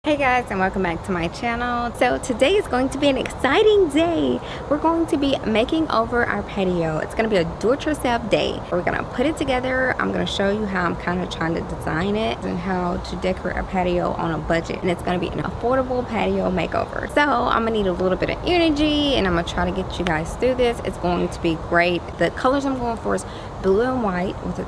Hey guys, and welcome back to my channel. So today is going to be an exciting day. We're going to be making over our patio. It's going to be a do-it-yourself day. We're going to put it together. I'm going to show you how I'm kind of trying to design it and how to decorate a patio on a budget. And it's going to be an affordable patio makeover. So I'm going to need a little bit of energy and I'm going to try to get you guys through this. It's going to be great. The colors I'm going for is blue and white with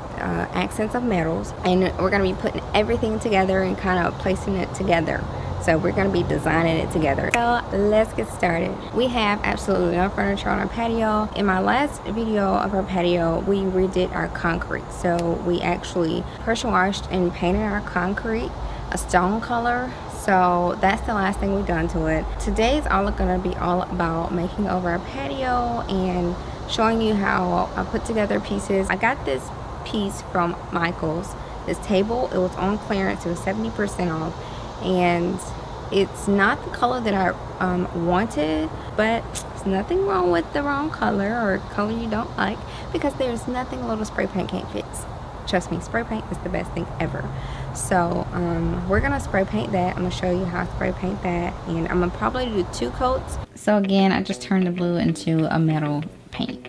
accents of metals, and we're going to be putting everything together and kind of placing it together. So we're going to be designing it together. So let's get started. We have absolutely no furniture on our patio. In my last video of our patio, we redid our concrete. So we actually pressure washed and painted our concrete a stone color. So that's the last thing we've done to it. Today is all going to be all about making over our patio and showing you how I put together pieces. I got this piece from Michael's. This table, it was on clearance. It was 70% off, and it's not the color that I wanted, but there's nothing wrong with the wrong color or color you don't like, because there's nothing a little spray paint can't fix. Trust me, spray paint is the best thing ever. So we're gonna spray paint that. I'm gonna show you how to spray paint that, and I'm gonna probably do 2 coats. So again, I just turned the blue into a metal paint.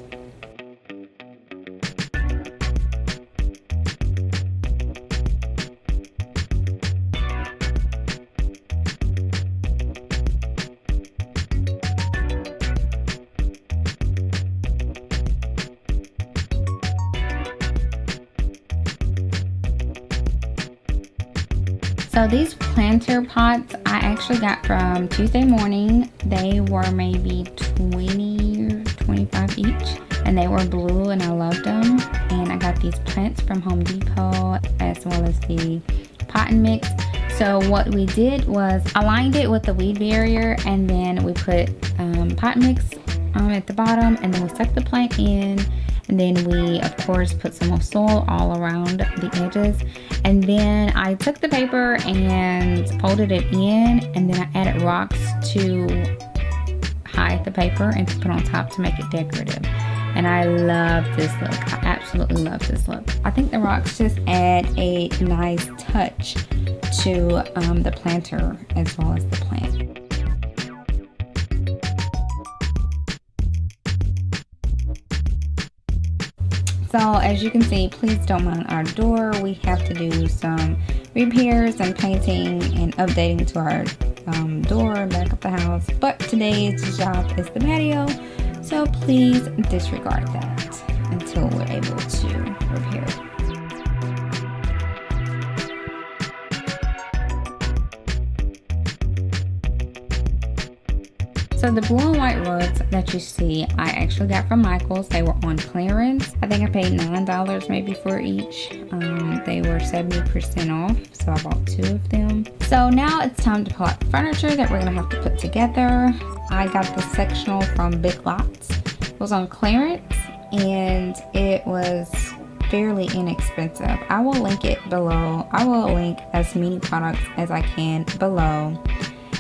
So these planter pots I actually got from Tuesday Morning. They were maybe 20 or 25 each, and they were blue and I loved them. And I got these plants from Home Depot as well as the pot and mix. So what we did was aligned it with the weed barrier, and then we put pot mix at the bottom, and then we stuck the plant in. And then we, of course, put some more soil all around the edges. And then I took the paper and folded it in, and then I added rocks to hide the paper and to put on top to make it decorative. And I love this look. I absolutely love this look. I think the rocks just add a nice touch to the planter as well as the plant. So as you can see, please don't mind our door. We have to do some repairs and painting and updating to our door and back of the house. But today's job is the patio, so please disregard that until we're able to repair it. So the blue and white rugs that you see, I actually got from Michael's. They were on clearance. I think I paid $9 maybe for each. They were 70% off, so I bought 2 of them. So now it's time to pull out the furniture that we're gonna have to put together. I got the Sectional from Big Lots. It was on clearance and it was fairly inexpensive. I will link it below. I will link as many products as I can below.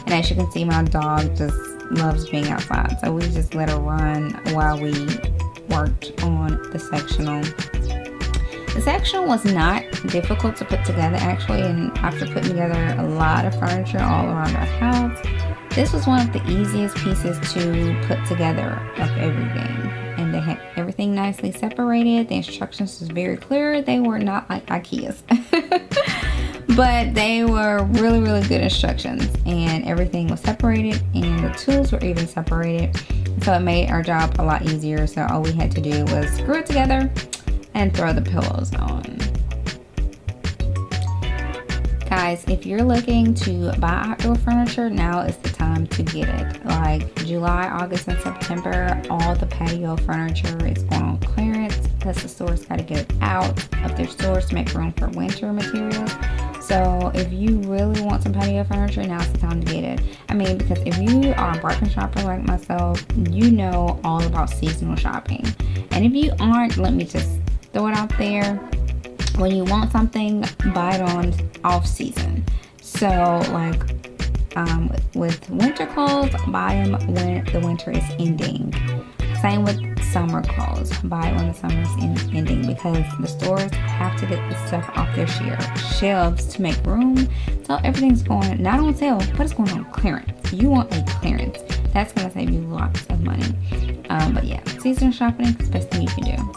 And as you can see, my dog just loves being outside, so we just let her run while we worked on the sectional. The sectional was not difficult to put together actually, and after putting together a lot of furniture all around our house, this was one of the easiest pieces to put together of everything. And they had everything nicely separated. The instructions was very clear. They were not like IKEA's. But they were really, really good instructions, and everything was separated and the tools were even separated. So it made our job a lot easier. So all we had to do was screw it together and throw the pillows on. Guys, if you're looking to buy outdoor furniture, now is the time to get it. Like July, August, and September, all the patio furniture is going on clearance because the stores got to get it out of their stores to make room for winter materials. So if you really want some patio furniture, now's the time to get it. I mean, because if you are a bargain shopper like myself, you know all about seasonal shopping. And if you aren't, let me just throw it out there. When you want something, buy it on off season. So like with winter clothes, buy them when the winter is ending. Same with summer clothes. Buy it when the summer's ending, because the stores have to get the stuff off their shelves to make room. So everything's going not on sale, but it's going on clearance. You want a clearance. That's going to save you lots of money. But yeah, seasonal shopping is the best thing you can do.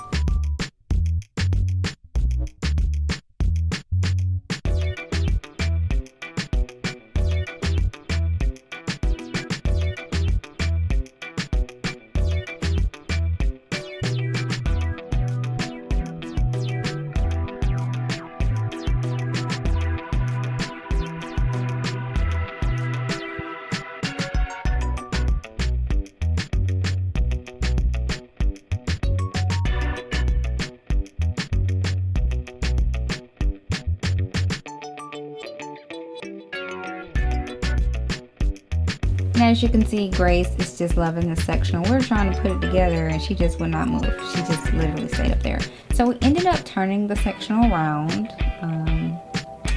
And as you can see, Grace is just loving the sectional. We're trying to put it together and she just would not move. She just literally stayed up there. So we ended up turning the sectional around.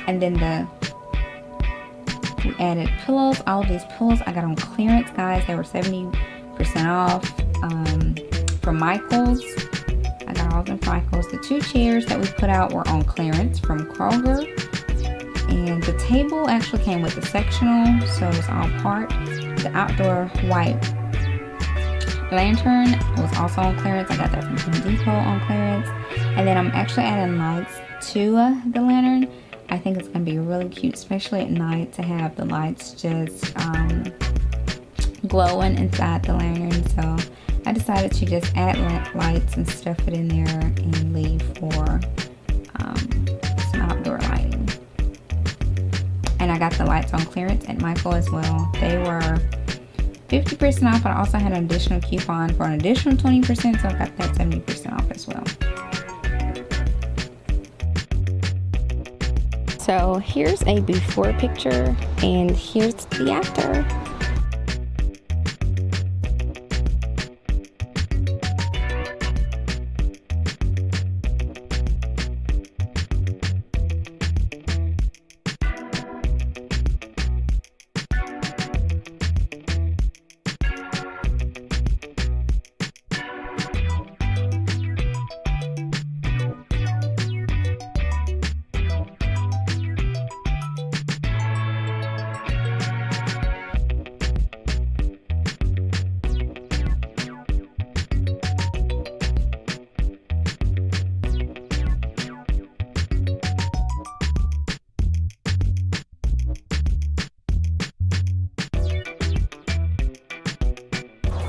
And then we added pillows. All of these pillows I got on clearance, guys. They were 70% off from Michael's. I got all of them from Michael's. The 2 chairs that we put out were on clearance from Kroger. And the table actually came with the sectional, so it's all part. The outdoor white lantern was also on clearance. I got that from Home Depot on clearance. And then I'm actually adding lights to the lantern. I think it's going to be really cute, especially at night, to have the lights just glowing inside the lantern. So I decided to just add lights and stuff it in there and leave for some outdoor lighting. And I got the lights on clearance at Michael as well. They were 50% off, but I also had an additional coupon for an additional 20%, so I got that 70% off as well. So here's a before picture, and here's the after.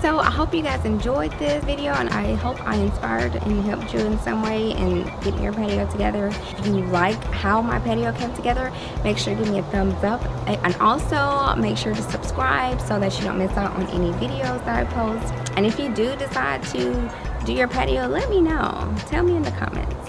So I hope you guys enjoyed this video, and I hope I inspired and helped you in some way in getting your patio together. If you like how my patio came together, make sure to give me a thumbs up, and also make sure to subscribe so that you don't miss out on any videos that I post. And if you do decide to do your patio, let me know. Tell me in the comments.